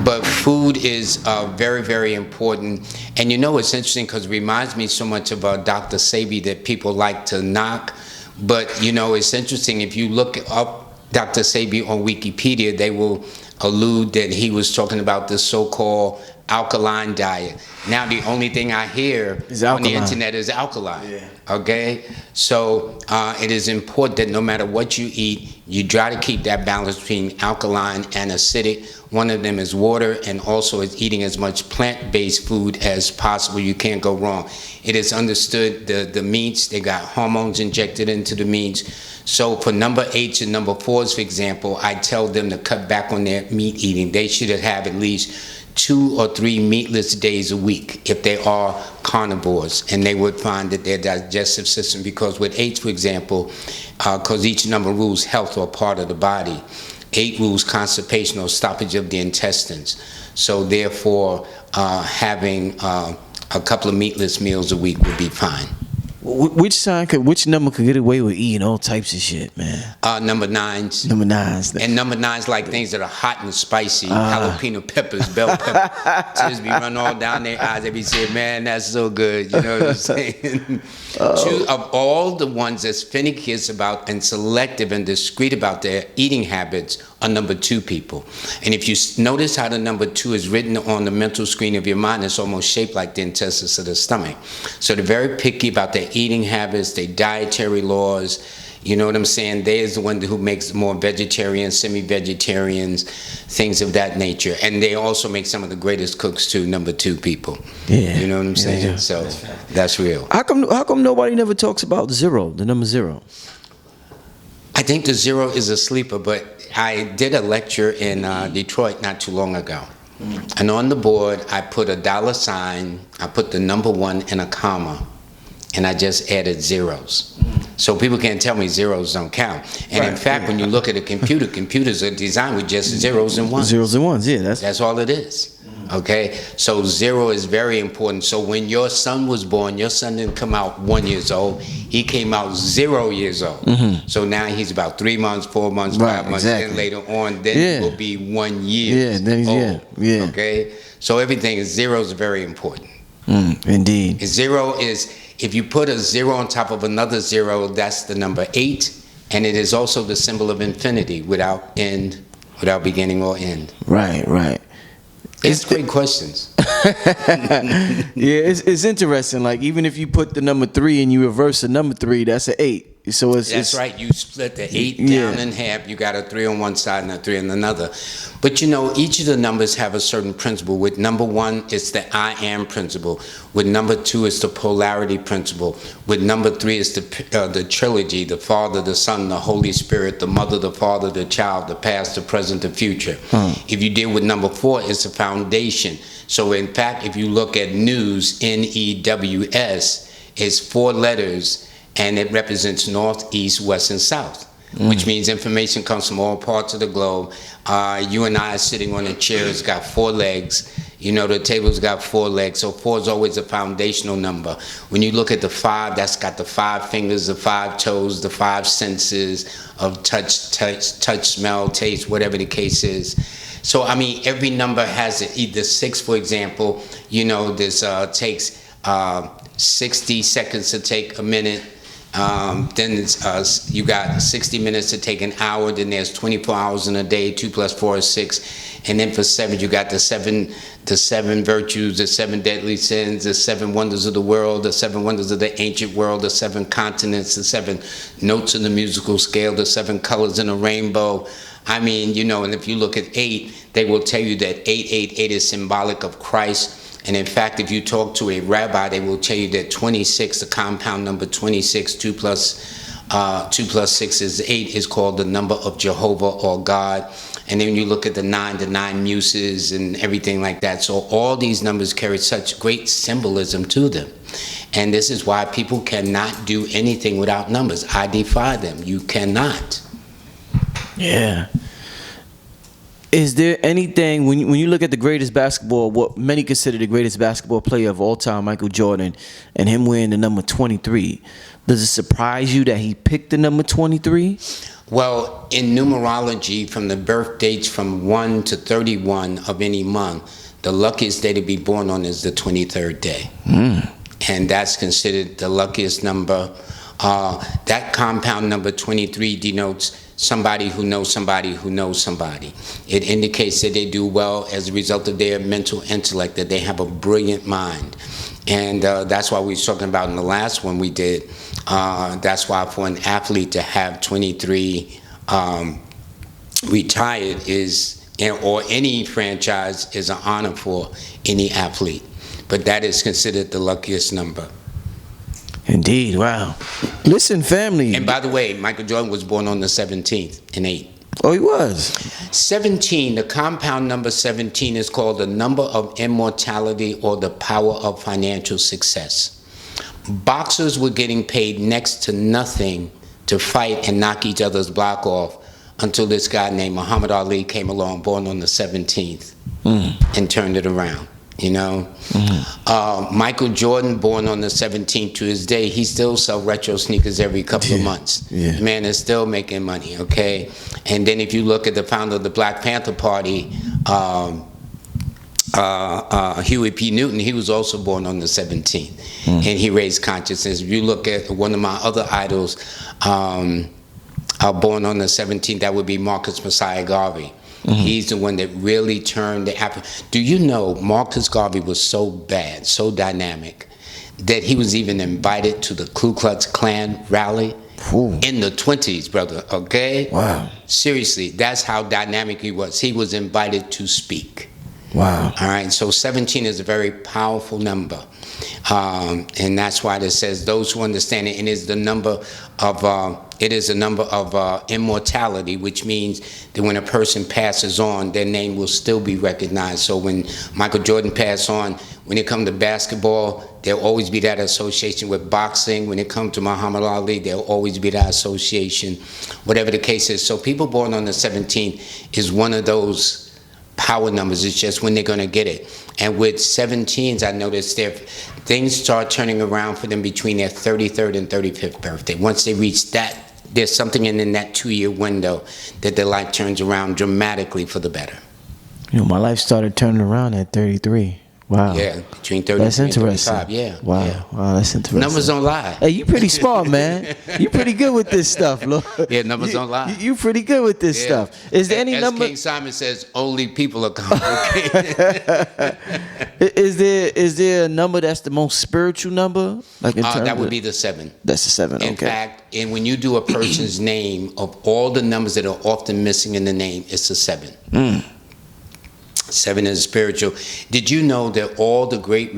But food is very, very important. And it's interesting because it reminds me so much of Dr. Sebi that people like to knock. But, it's interesting, if you look up Dr. Sebi on Wikipedia, they will allude that he was talking about the so-called alkaline diet. Now the only thing I hear on the internet is alkaline. Yeah. Okay? So it is important that no matter what you eat, you try to keep that balance between alkaline and acidic. One of them is water, and also is eating as much plant-based food as possible. You can't go wrong. It is understood the meats, they got hormones injected into the meats. So for number 8s and number 4s, for example, I tell them to cut back on their meat eating. They should have at least 2 or 3 meatless days a week if they are carnivores, and they would find that their digestive system, because with 8s, for example, because each number rules health or part of the body, 8 rules constipation or stoppage of the intestines. So therefore, having a couple of meatless meals a week would be fine. Which number could get away with eating all types of shit, man? Number 9s. Number 9s. And number 9s like things that are hot and spicy, jalapeno peppers, bell pepper. Tears be running all down their eyes. They be saying, man, that's so good. You know what I'm saying? 2 of all the ones that's finicky about and selective and discreet about their eating habits are number 2 people. And if you notice how the number 2 is written on the mental screen of your mind, it's almost shaped like the intestines of the stomach. So they're very picky about their eating habits, their dietary laws. You know what I'm saying? There's the one who makes more vegetarians, semi-vegetarians, things of that nature. And they also make some of the greatest cooks too, number 2 people. Yeah. You know what I'm saying? Yeah. So that's real. How come nobody never talks about 0, the number 0? I think the 0 is a sleeper, but I did a lecture in Detroit not too long ago. And on the board, I put a $sign, I put the number 1 and a comma, and I just added zeros. So people can't tell me zeros don't count. And in fact, when you look at a computer, computers are designed with just zeros and ones. Zeros and ones, yeah. That's all it is. Okay? So 0 is very important. So when your son was born, your son didn't come out 1 year old. He came out 0 years old. Mm-hmm. So now he's about 3 months, 4 months, 5 months. Exactly. Then later on, then he will be 1 year old. Yeah. Okay? So everything is 0 is very important. Indeed. 0 is, if you put a 0 on top of another 0, that's the number 8. And it is also the symbol of infinity, without end, without beginning or end. Right. It's great questions. Yeah, it's interesting. Like, even if you put the number 3 and you reverse the number 3, that's an 8. So That's right. You split the 8 down in half. You got a 3 on one side and a 3 on another. But each of the numbers have a certain principle. With number 1, it's the I am principle. With number 2, it's the polarity principle. With number 3, it's the trilogy: the Father, the Son, the Holy Spirit, the Mother, the Father, the Child, the past, the present, the future. If you deal with number 4, it's the foundation. So in fact, if you look at news, NEWS, it's 4 letters, and it represents north, east, west, and south, which means information comes from all parts of the globe. You and I are sitting on a chair. It's got 4 legs. The table's got 4 legs. So 4 is always a foundational number. When you look at the 5, that's got the 5 fingers, the 5 toes, the 5 senses of touch, smell, taste, whatever the case is. So, every number has it. Either 6, for example, this takes 60 seconds to take a minute. Then it's, you got 60 minutes to take an hour. Then there's 24 hours in a day. 2 plus 4 is 6. And then for 7, you got the seven virtues, the 7 deadly sins, the 7 wonders of the world, the 7 wonders of the ancient world, the 7 continents, the 7 notes in the musical scale, the 7 colors in a rainbow. And if you look at 8, they will tell you that 888 is symbolic of Christ. And in fact, if you talk to a rabbi, they will tell you that 26, the compound number 26, 2 plus 6 is 8, is called the number of Jehovah or God. And then you look at the 9 muses and everything like that. So all these numbers carry such great symbolism to them. And this is why people cannot do anything without numbers. I defy them. You cannot. Yeah. Is there anything, when you look at the greatest basketball, what many consider the greatest basketball player of all time, Michael Jordan, and him wearing the number 23, does it surprise you that he picked the number 23? Well, in numerology, from the birth dates from 1 to 31 of any month, the luckiest day to be born on is the 23rd day. And that's considered the luckiest number. That compound number 23 denotes somebody who knows somebody who knows somebody. It indicates that they do well as a result of their mental intellect, that they have a brilliant mind. And that's why we were talking about in the last one we did. That's why for an athlete to have 23 retired is, or any franchise, is an honor for any athlete. But that is considered the luckiest number. Indeed, wow. Listen, family. And by the way, Michael Jordan was born on the 17th in 8. Oh, he was. 17, the compound number 17 is called the number of immortality or the power of financial success. Boxers were getting paid next to nothing to fight and knock each other's block off until this guy named Muhammad Ali came along, born on the 17th, and turned it around. Michael Jordan, born on the 17th, to his day, he still sells retro sneakers every couple of months. Yeah. Man is still making money, okay? And then if you look at the founder of the Black Panther Party, Huey P. Newton, he was also born on the 17th, and he raised consciousness. If you look at one of my other idols, born on the 17th, that would be Marcus Messiah Garvey. He's the one that really turned the apple. Do you know Marcus Garvey was so bad, so dynamic, that he was even invited to the Ku Klux Klan rally in the 20s, brother, okay? Wow. Seriously, that's how dynamic he was. He was invited to speak. Wow. All right, so 17 is a very powerful number. And that's why it says those who understand it, and it is the number of immortality, which means that when a person passes on, their name will still be recognized. So when Michael Jordan passed on, when it comes to basketball, there'll always be that association with boxing. When it comes to Muhammad Ali, there'll always be that association, whatever the case is. So people born on the 17th is one of those power numbers. It's just when they're going to get it. And with 17s, I noticed things start turning around for them between their 33rd and 35th birthday. Once they reach that, there's something in that 2-year window that their life turns around dramatically for the better. My life started turning around at 33. Wow. Yeah, between 33 That's and interesting. 35. Yeah. Wow. Yeah. Wow, that's interesting. Numbers don't lie. Hey, you pretty smart, man. You pretty good with this stuff, Lord. Yeah, numbers don't lie. You pretty good with this Yeah. stuff. Is there any As number? King Simon says, only people are complicated. Is there a number that's the most spiritual number? Like in terms That would of, be the 7. that's the 7. In Okay. fact, and when you do a person's name, of all the numbers that are often missing in the name, it's the 7. 7 is spiritual. Did you know that all the great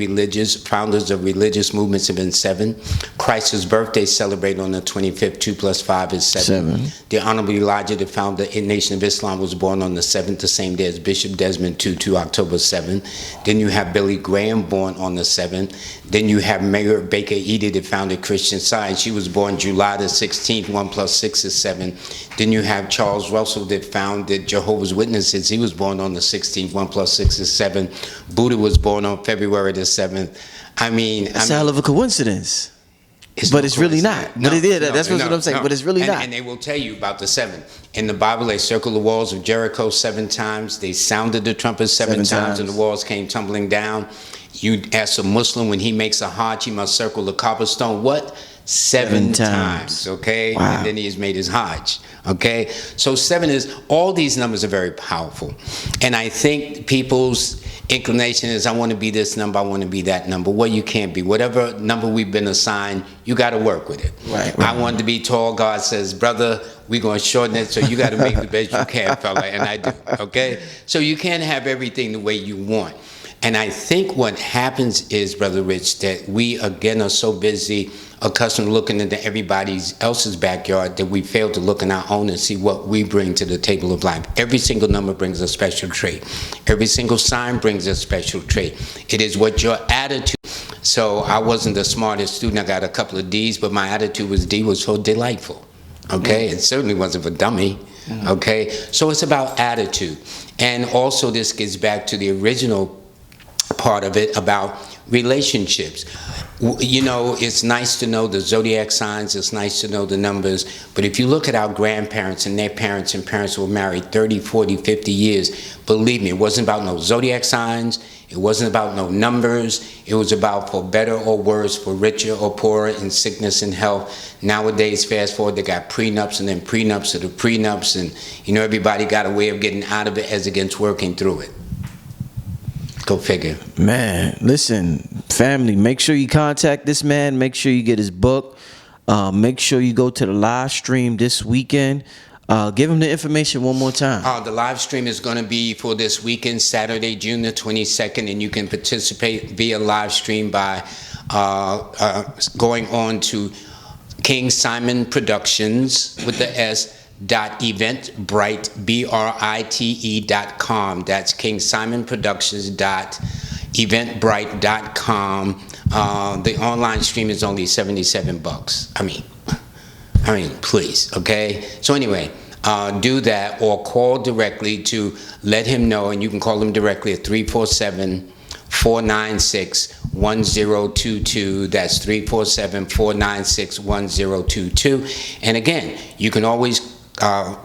founders of religious movements have been 7? Christ's birthday celebrated on the 25th. 2 plus 5 is 7. The Honorable Elijah, the founder of the Nation of Islam, was born on the 7th, the same day as Bishop Desmond Tutu, October 7th. Then you have Billy Graham, born on the 7th. Then you have Mayor Baker Edie, that founded Christian Science. She was born July the 16th. 1 plus 6 is 7. Then you have Charles Russell, that founded Jehovah's Witnesses. He was born on the 16th. 1 plus 6 is 7. Buddha was born on February the 7th. That's a hell of a coincidence. But it's really not. But it is. That's what I'm saying. But it's really not. And they will tell you about the 7. In the Bible, they circled the walls of Jericho 7 times. They sounded the trumpet 7 times, and the walls came tumbling down. You ask a Muslim, when he makes a hajj, he must circle the cobblestone. What? 7 times. Okay? Wow. And then he has made his hajj. Okay? So 7 is, all these numbers are very powerful. And I think people's inclination is, I want to be this number, I want to be that number. Well, you can't be. Whatever number we've been assigned, you got to work with it. Right. I wanted to be tall. God says, brother, we're going to shorten it, so you got to make the best you can, fella. And I do. Okay? So you can't have everything the way you want. And I think what happens is, Brother Rich, that we, again, are so busy, accustomed to looking into everybody else's backyard, that we fail to look in our own and see what we bring to the table of life. Every single number brings a special trait. Every single sign brings a special trait. It is what your attitude. So I wasn't the smartest student. I got a couple of D's, but my attitude was so delightful. Okay? It certainly wasn't for dummy. Okay? So it's about attitude. And also this gets back to the original part of it about relationships. You know, it's nice to know the zodiac signs, it's nice to know the numbers, but if you look at our grandparents and their parents and parents who were married 30, 40, 50 years, believe me, it wasn't about no zodiac signs, it wasn't about no numbers, it was about for better or worse, for richer or poorer, in sickness and health. Nowadays, fast forward, they got prenups and then prenups to the prenups, and you know, everybody got a way of getting out of it as against working through it. Go figure. Man, listen, family, make sure you contact this man. Make sure you get his book. Make sure you go to the live stream this weekend. Give him the information one more time. The live stream is going to be for this weekend, Saturday, June the 22nd, and you can participate via live stream by going on to King Simon Productions with the S. .eventbrite BRITE.com. That's King Simon Productions .eventbrite.com. The online stream is only $77. I mean, please, okay? So anyway, do that or call directly to let him know, and you can call him directly at 347-496-1022. That's 347-496-1022. And again, you can always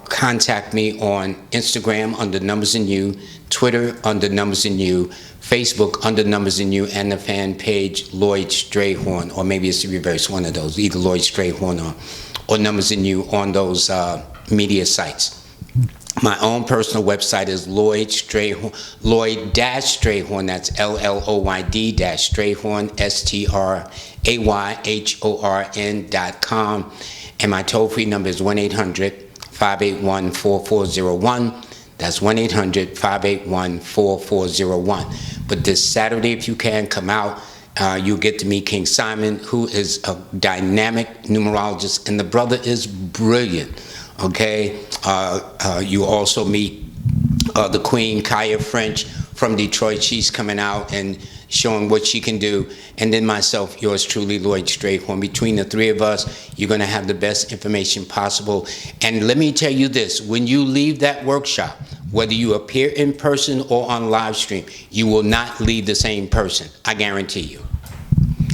contact me on Instagram under Numbers and You, Twitter under Numbers and You, Facebook under Numbers and You, and the fan page Lloyd Strahorn, or maybe it's the reverse, one of those, either Lloyd Strahorn or Numbers and You on those media sites. My own personal website is Lloyd-Strahorn, that's LLOYD-Strahorn, STRAYHORN.com. And my toll-free number is 1-800-581-4401. That's 1-800-581-4401. But this Saturday, if you can, come out. You'll get to meet King Simon, who is a dynamic numerologist, and the brother is brilliant. Okay? You also meet the Queen, Kaya French, from Detroit. She's coming out and showing what she can do. And then myself, yours truly, Lloyd Strahorn. Between the three of us, you're going to have the best information possible. And let me tell you this, when you leave that workshop, whether you appear in person or on live stream, you will not leave the same person. I guarantee you.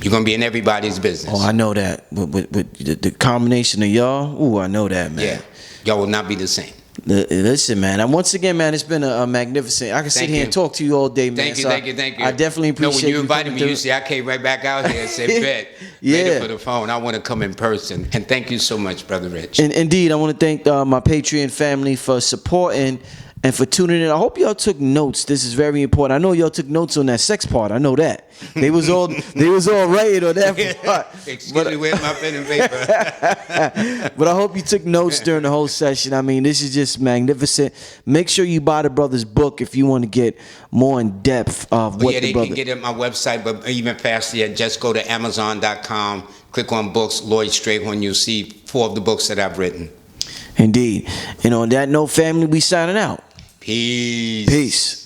You're going to be in everybody's business. Oh, I know that. With the combination of y'all, ooh, I know that, man. Yeah. Y'all will not be the same. Listen, man. And once again, man, it's been a magnificent. I can sit here and talk to you all day, man. Thank you. I definitely appreciate. When you invited me, you see, I came right back out here and said, "Bet, later for the phone. I want to come in person." And thank you so much, Brother Rich. And indeed, I want to thank my Patreon family for supporting and for tuning in. I hope y'all took notes. This is very important. I know y'all took notes on that sex part. I know that. They was all writing on that part. Excuse me, where's my pen and paper? But I hope you took notes during the whole session. I mean, this is just magnificent. Make sure you buy the brother's book if you want to get more in depth of what the brother. They can get it at my website, but even faster yet, just go to Amazon.com, click on books, Lloyd Strahorn. You'll see 4 of the books that I've written. Indeed. And on that note, family, we signing out. Peace. Peace.